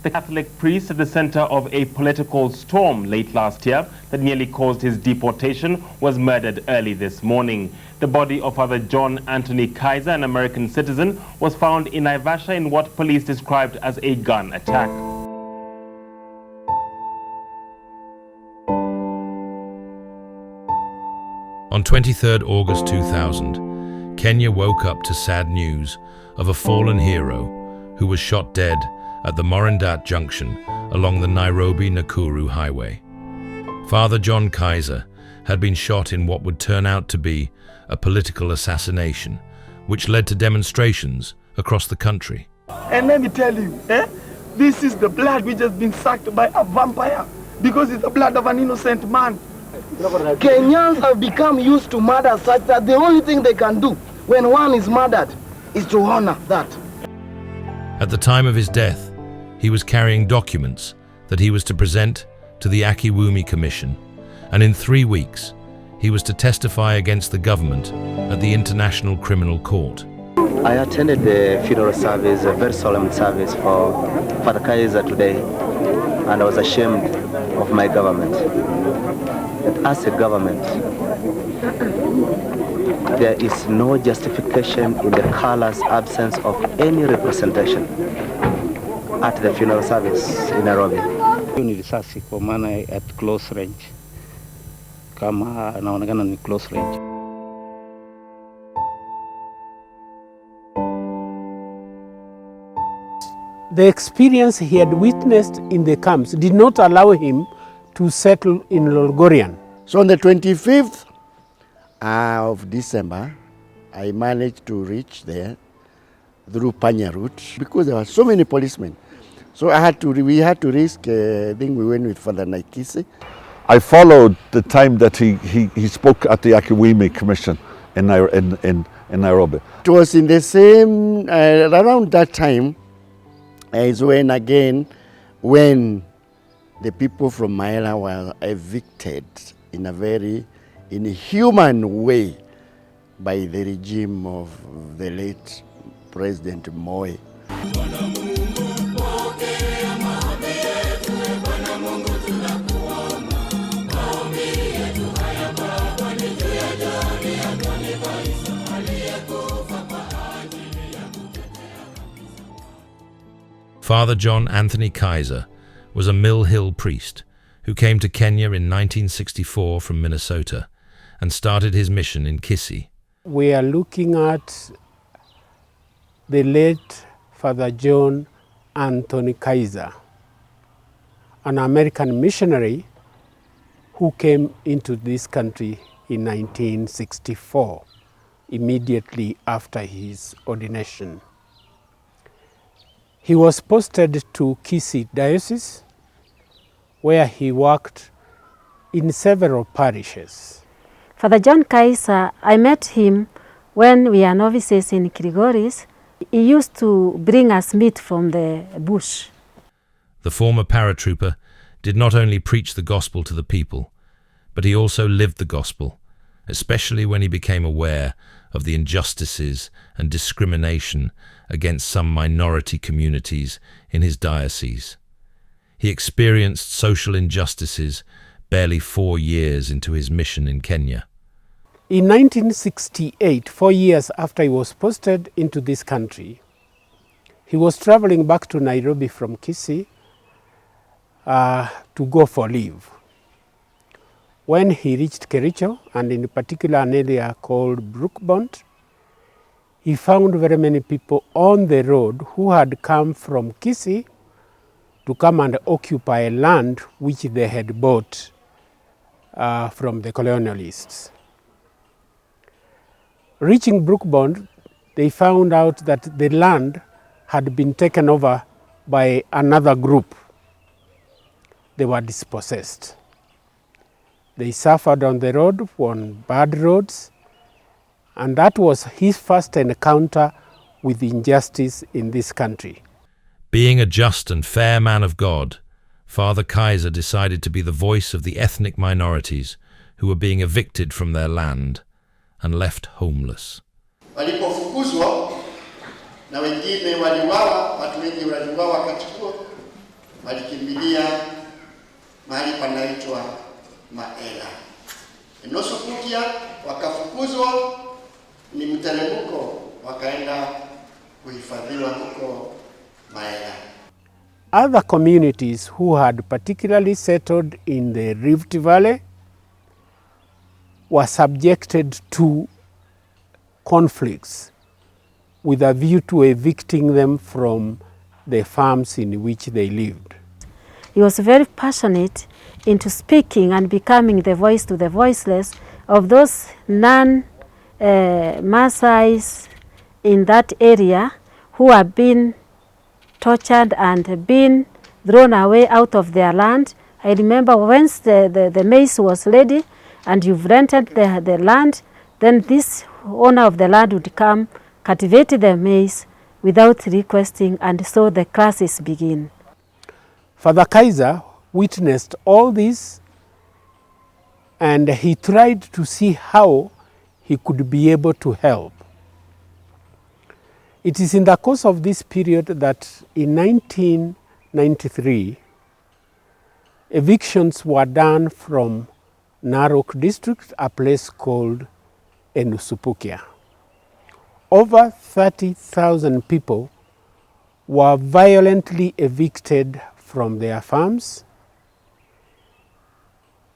The Catholic priest at the center of a political storm late last year that nearly caused his deportation was murdered early this morning. The body of Father John Anthony Kaiser, an American citizen, was found in Naivasha in what police described as a gun attack. On 23rd August 2000, Kenya woke up to sad news of a fallen hero who was shot dead at the Morindat junction along the Nairobi-Nakuru highway. Father John Kaiser had been shot in what would turn out to be a political assassination, which led to demonstrations across the country. And let me tell you, this is the blood which has been sucked by a vampire, because it's the blood of an innocent man. Kenyans have become used to murder such that the only thing they can do when one is murdered is to honor that. At the time of his death, he was carrying documents that he was to present to the Akiwumi Commission, and in 3 weeks, he was to testify against the government at the International Criminal Court. I attended the funeral service, a very solemn service for Father Kaiser today, and I was ashamed of my government. That as a government, there is no justification in the callous absence of any representation at the funeral service in Nairobi. Ni risasi kwa maana at close range, kama anaonekana ni close range. The experience he had witnessed in the camps did not allow him to settle in Lolgorian. So on the 25th of December, I managed to reach there through Panya route because there were so many policemen. So we had to risk, I think we went with Father Naikisi. I followed the time that he spoke at the Akiwumi Commission in Nairobi. It was in the same, around that time, is when the people from Maela were evicted in a very inhuman way by the regime of the late President Moi. Father John Anthony Kaiser was a Mill Hill priest who came to Kenya in 1964 from Minnesota and started his mission in Kisii. We are looking at the late Father John Anthony Kaiser, an American missionary who came into this country in 1964, immediately after his ordination. He was posted to Kisii Diocese, where he worked in several parishes. Father John Kaiser, I met him when we are novices in Kirigoris. He used to bring us meat from the bush. The former paratrooper did not only preach the gospel to the people, but he also lived the gospel, especially when he became aware of the injustices and discrimination against some minority communities in his diocese. He experienced social injustices barely 4 years into his mission in Kenya. In 1968, 4 years after he was posted into this country, he was traveling back to Nairobi from Kisii to go for leave. When he reached Kericho, and in particular an area called Brookbond, he found very many people on the road who had come from Kisii to come and occupy land which they had bought from the colonialists. Reaching Brookbond, they found out that the land had been taken over by another group. They were dispossessed. They suffered on the road, on bad roads, and that was his first encounter with injustice in this country. Being a just and fair man of God, Father Kaiser decided to be the voice of the ethnic minorities who were being evicted from their land and left homeless. Walipofukuzwa na wengine waliuawa, watu wengi waliuawa wakati huo, walikimbilia mahali panaitwa Maela. Enosupukia wakafukuzwa, ni mteremko, wakaenda kuhifadhiwa huko Maela. Other communities who had particularly settled in the Rift Valley were subjected to conflicts with a view to evicting them from the farms in which they lived. He was very passionate into speaking and becoming the voice to the voiceless of those non-Maasais in that area who have been tortured and been thrown away out of their land. I remember once the maize was ready and you've rented the land, then this owner of the land would come, cultivate the maize without requesting, and so the classes begin. Father Kaiser witnessed all this, and he tried to see how he could be able to help. It is in the course of this period that in 1993, evictions were done from Narok district, a place called Enusupukia. Over 30,000 people were violently evicted from their farms,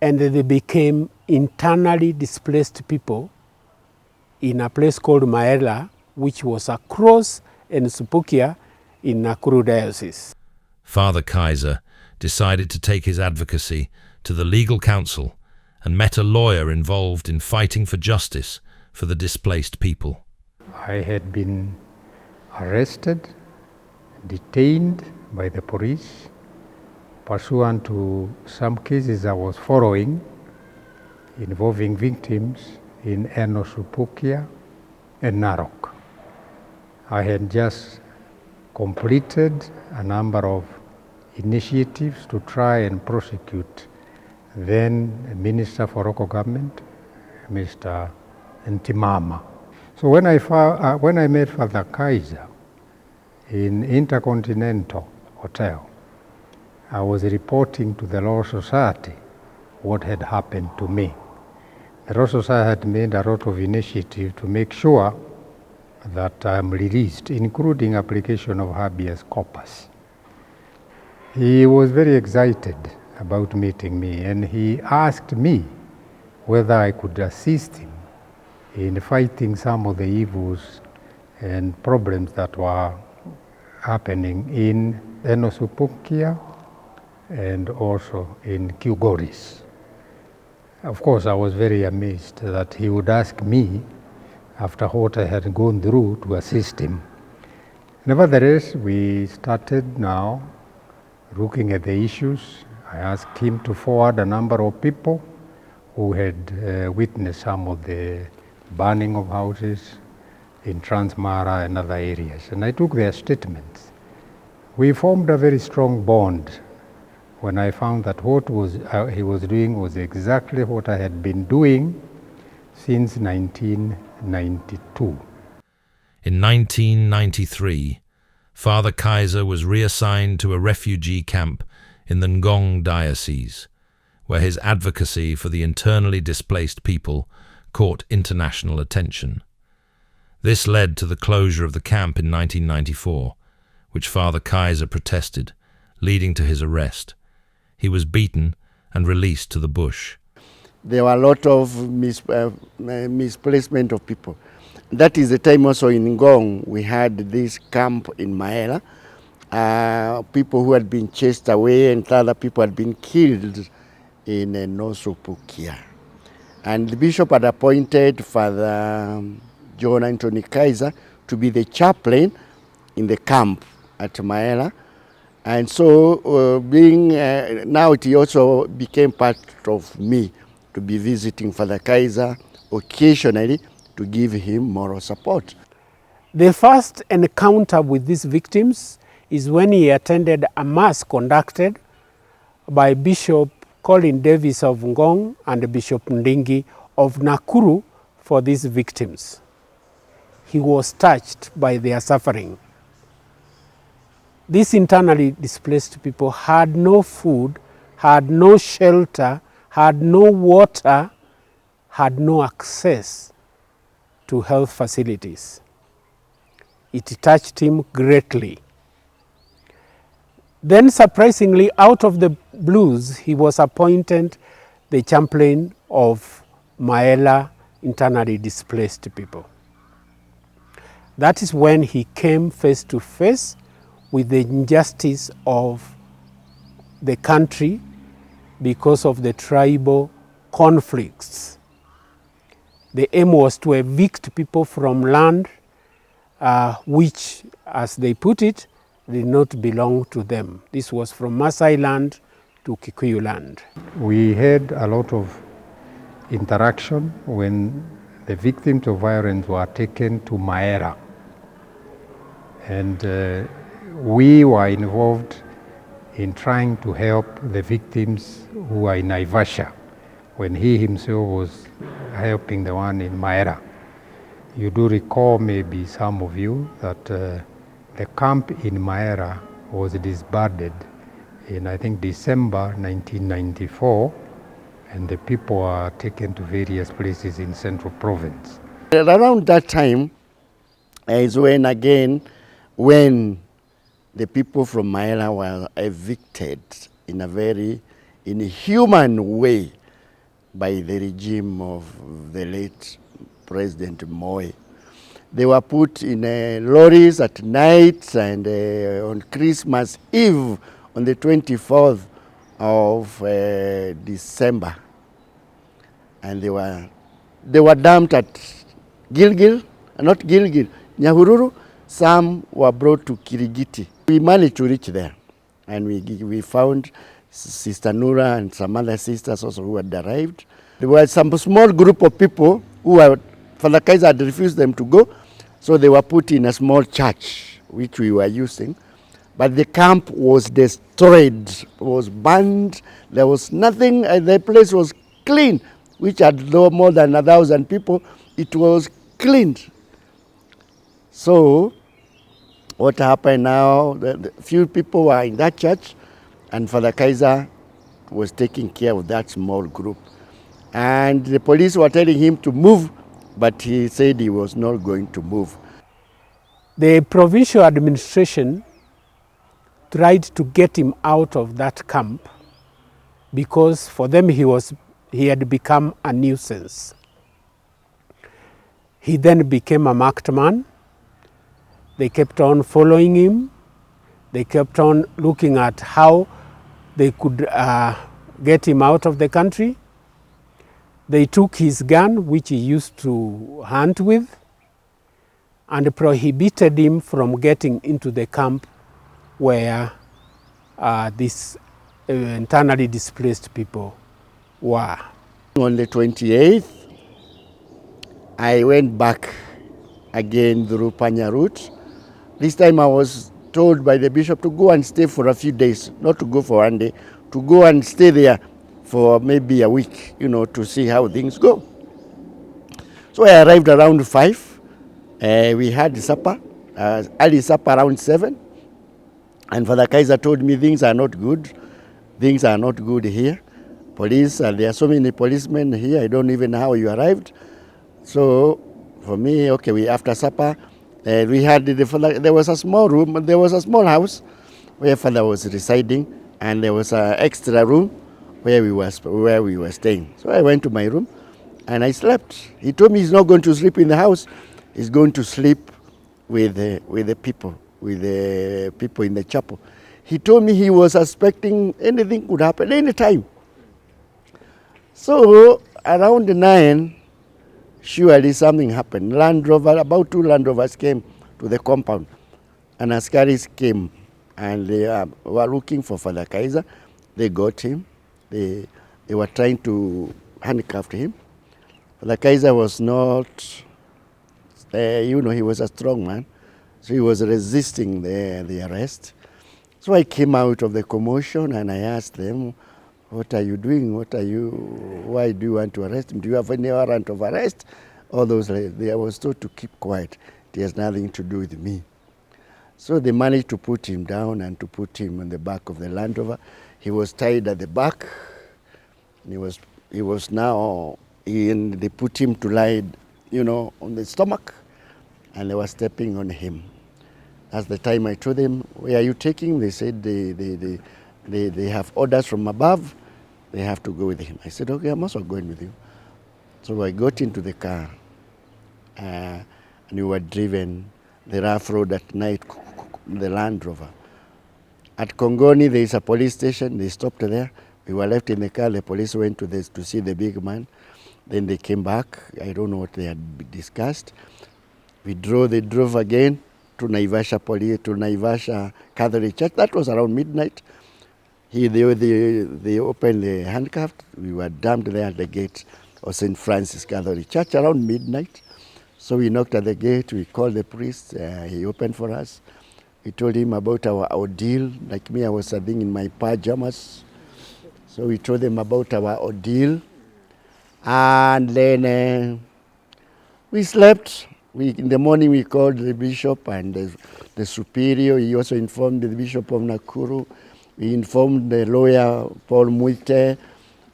and they became internally displaced people in a place called Maela, which was across Enusupukia in Nakuru Diocese. Father Kaiser decided to take his advocacy to the legal council and met a lawyer involved in fighting for justice for the displaced people. I had been arrested, detained by the police, pursuant to some cases I was following involving victims in Enusupukia and Narok. I had just completed a number of initiatives to try and prosecute then Minister for Local Government, Mr. Ntimama. So when I met Father Kaiser in Intercontinental Hotel, I was reporting to the Law Society what had happened to me. The Law Society had made a lot of initiative to make sure that I am released, including application of habeas corpus. He was very excited about meeting me, and he asked me whether I could assist him in fighting some of the evils and problems that were happening in Enusupukia and also in Kilgoris. Of course, I was very amazed that he would ask me, after what I had gone through, to assist him. Nevertheless, we started now looking at the issues. I asked him to forward a number of people who had witnessed some of the burning of houses in Transmara and other areas, and I took their statements. We formed a very strong bond when I found that what he was doing was exactly what I had been doing since 1992. In 1993, Father Kaiser was reassigned to a refugee camp in the Ngong Diocese, where his advocacy for the internally displaced people caught international attention. This led to the closure of the camp in 1994, which Father Kaiser protested, leading to his arrest. He was beaten and released to the bush. There were a lot of misplacement of people. That is the time also in Ngong we had this camp in Maela. People who had been chased away and other people had been killed in Enusupukia. And the bishop had appointed Father John Anthony Kaiser to be the chaplain in the camp at Maela. And so now it also became part of me to be visiting Father Kaiser occasionally to give him moral support. The first encounter with these victims is when he attended a mass conducted by Bishop Colin Davis of Ngong and Bishop Ndingi of Nakuru for these victims. He was touched by their suffering. these internally displaced people had no food, had no shelter, had no water, had no access to health facilities. It touched him greatly. Then surprisingly, out of the blues, he was appointed the chaplain of Maela internally displaced people. That is when he came face to face with the injustice of the country because of the tribal conflicts. The aim was to evict people from land which, as they put it, did not belong to them. This was from Maasai land to Kikuyu land. We had a lot of interaction when the victims of violence were taken to Maera. And we were involved in trying to help the victims who are in Naivasha when he himself was helping the one in Maera. You do recall, maybe some of you, that the camp in Maera was disbanded in, I think, December 1994, and the people were taken to various places in Central Province. Around that time is when the people from Maela were evicted in a very inhuman way by the regime of the late President Moi. They were put in lorries at night, and on Christmas Eve, on the 24th of December, and they were dumped at Gilgil, not Gilgil, Nyahururu. Some were brought to Kirigiti. We managed to reach there, and we found Sister Nura and some other sisters also who had arrived. There were some small group of people who were, Father Kaiser had refused them to go, so they were put in a small church, which we were using. But the camp was destroyed, was burned. There was nothing, the place was clean, which had more than 1,000 people. It was cleaned. So what happened now, the few people were in that church, and Father Kaiser was taking care of that small group. And the police were telling him to move, but he said he was not going to move. The provincial administration tried to get him out of that camp because for them he had become a nuisance. He then became a marked man. They kept on following him. They kept on looking at how they could get him out of the country. They took his gun, which he used to hunt with, and prohibited him from getting into the camp where these internally displaced people were. On the 28th, I went back again through Panya route. This time I was told by the bishop to go and stay for a few days, not to go for one day, to go and stay there for maybe a week, to see how things go. So I arrived around 5. We had supper, early supper around 7. And Father Kaiser told me things are not good. Things are not good here. Police, there are so many policemen here, I don't even know how you arrived. So for me, okay, after supper, we had there was a small room, there was a small house where Father was residing, and there was an extra room where we were staying. So I went to my room and I slept. He told me he's not going to sleep in the house, he's going to sleep with the people in the chapel. He told me he was suspecting anything could happen anytime. So around 9, surely something happened. About 2 Land Rovers came to the compound, and Askaris came, and they were looking for Father Kaiser. They got him. They were trying to handcuff him. Father Kaiser was not, he was a strong man, so he was resisting the arrest. So I came out of the commotion and I asked them, what are you doing? Why do you want to arrest him? Do you have any warrant of arrest? All those, I was told to keep quiet. It has nothing to do with me. So they managed to put him down and to put him on the back of the Land Rover. He was tied at the back. He was now they put him to lie, on the stomach, and they were stepping on him. That's the time I told them, "Where are you taking?" They said they have orders from above. They have to go with him. I said, "Okay, I'm also going with you." So I got into the car, and we were driven the rough road at night, the Land Rover. At Kongoni, there is a police station. They stopped there. We were left in the car. The police went to see the big man. Then they came back. I don't know what they had discussed. They drove again to Naivasha Catholic Church. That was around midnight. They opened the handcuff. We were dumped there at the gate of St. Francis Catholic Church around midnight. So we knocked at the gate. We called the priest. He opened for us. We told him about our ordeal. Like me, I was sitting in my pajamas. So we told them about our ordeal. And then we slept. In the morning, we called the bishop and the superior. He also informed the bishop of Nakuru. We informed the lawyer, Paul Muite,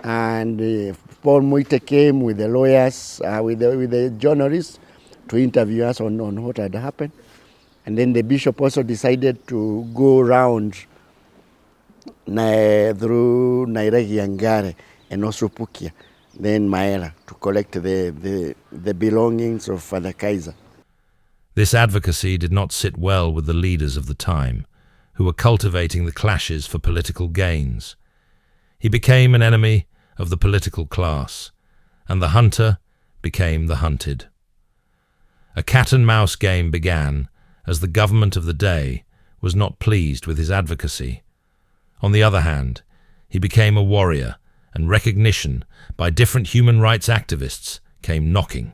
and Paul Muite came with the lawyers, with the journalists to interview us on what had happened. And then the bishop also decided to go around through Nairegi and Gare and also Pukia, then Maela, to collect the belongings of Father Kaiser. This advocacy did not sit well with the leaders of the time, who were cultivating the clashes for political gains. He became an enemy of the political class, and the hunter became the hunted. A cat-and-mouse game began as the government of the day was not pleased with his advocacy. On the other hand, he became a warrior, and recognition by different human rights activists came knocking.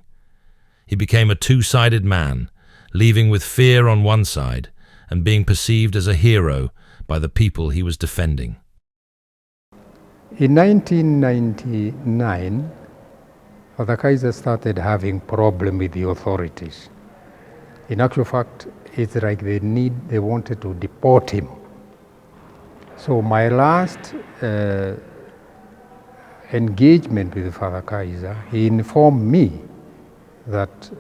He became a two-sided man, leaving with fear on one side and being perceived as a hero by the people he was defending. In 1999, Father Kaiser started having problem with the authorities. In actual fact, it's like they wanted to deport him. So my last engagement with Father Kaiser, he informed me that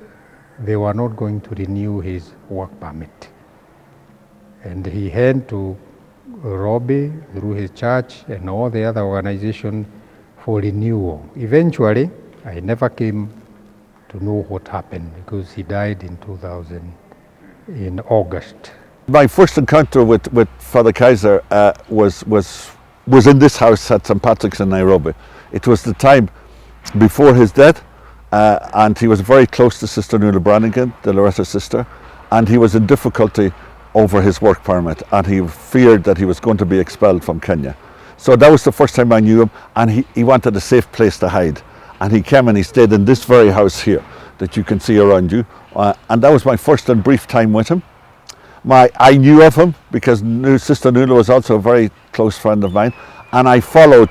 they were not going to renew his work permit. And he had to lobby through his church and all the other organizations for renewal. Eventually, I never came to know what happened because he died in 2000, in August. My first encounter with Father Kaiser was in this house at St. Patrick's in Nairobi. It was the time before his death, and he was very close to Sister Nuala Brannigan, the Loretta sister, and he was in difficulty over his work permit, and he feared that he was going to be expelled from Kenya. So that was the first time I knew him, and he wanted a safe place to hide. And he came and he stayed in this very house here that you can see around you, and that was my first and brief time with him. I knew of him because Sister Nuala was also a very close friend of mine, and I followed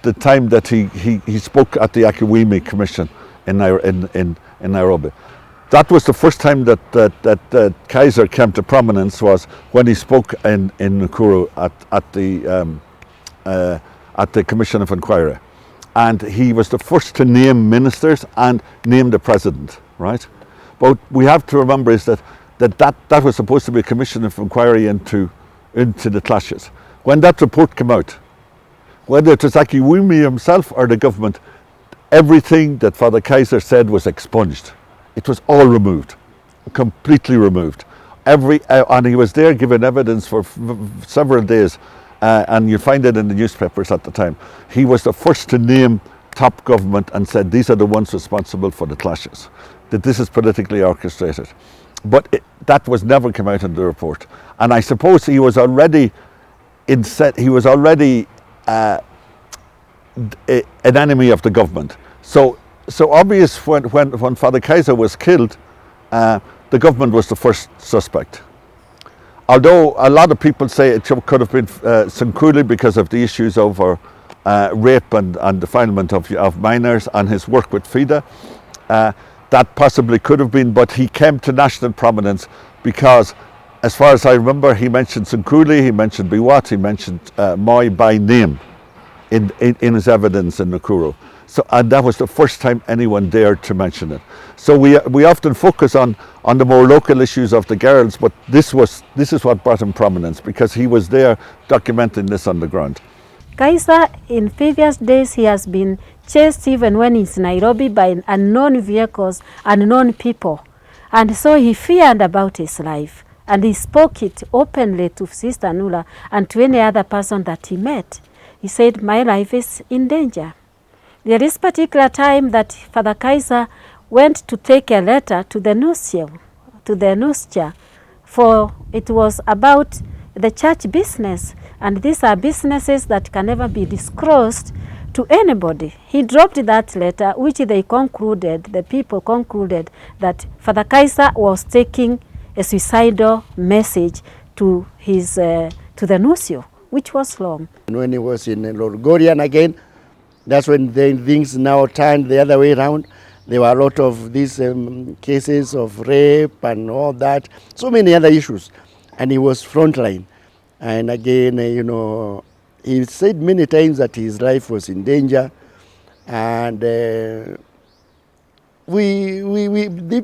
the time that he spoke at the Akiwumi Commission in Nairobi. That was the first time that Kaiser came to prominence, was when he spoke in Nakuru at the Commission of Inquiry. And he was the first to name ministers and name the president, right? But we have to remember is that was supposed to be a commission of inquiry into the clashes. When that report came out, whether it was Akiwumi himself or the government, everything that Father Kaiser said was expunged. It was all removed, completely removed. And he was there giving evidence for several days. And you find it in the newspapers at the time. He was the first to name top government and said these are the ones responsible for the clashes, that this is politically orchestrated. But that was never come out in the report. And I suppose he was already an enemy of the government. So obvious when Father Kaiser was killed, the government was the first suspect. Although a lot of people say it could have been Sankuli because of the issues over rape and defilement of minors and his work with FIDA, that possibly could have been, but he came to national prominence because, as far as I remember, he mentioned Sankuli, he mentioned Biwat, he mentioned Moi by name in his evidence in Nakuru. So, and that was the first time anyone dared to mention it. So we often focus on the more local issues of the girls, but this is what brought him prominence, because he was there documenting this on the ground. Kaiser, in previous days, he has been chased even when he's in Nairobi by unknown vehicles, unknown people. And so he feared about his life. And he spoke it openly to Sister Nula and to any other person that he met. He said, my life is in danger. There is particular time that Father Kaiser went to take a letter to the nuncio, for it was about the church business, and these are businesses that can never be disclosed to anybody. He dropped that letter, which the people concluded that Father Kaiser was taking a suicidal message to the nuncio, which was wrong. When he was in Lorgorian again, that's when things now turned the other way around. There were a lot of these cases of rape and all that, so many other issues. And he was frontline. And again, he said many times that his life was in danger. And the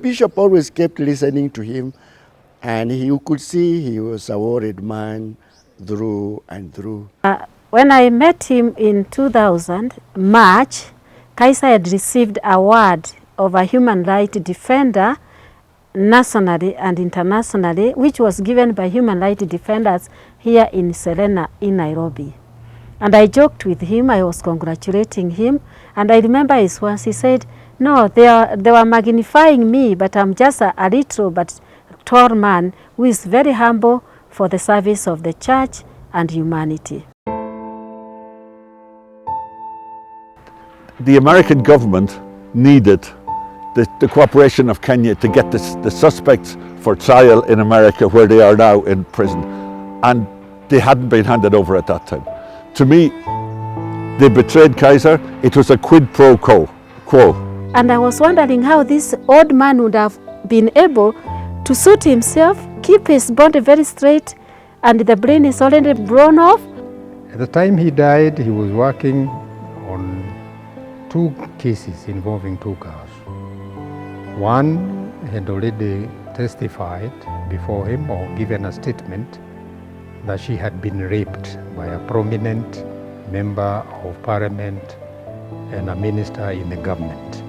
bishop always kept listening to him. And you could see he was a worried man through and through. When I met him in 2000, March, Kaiser had received an award of a human rights defender nationally and internationally, which was given by human rights defenders here in Serena in Nairobi. And I joked with him, I was congratulating him, and I remember his words, he said, no, they were magnifying me, but I'm just a little but tall man who is very humble for the service of the church and humanity. The American government needed the cooperation of Kenya to get the suspects for trial in America, where they are now in prison, and they hadn't been handed over at that time. To me, they betrayed Kaiser. It was a quid pro quo. And I was wondering how this old man would have been able to suit himself, keep his body very straight, and the brain is already blown off. At the time he died, he was working on 2 cases involving 2 cars. One had already testified before him or given a statement that she had been raped by a prominent member of parliament and a minister in the government.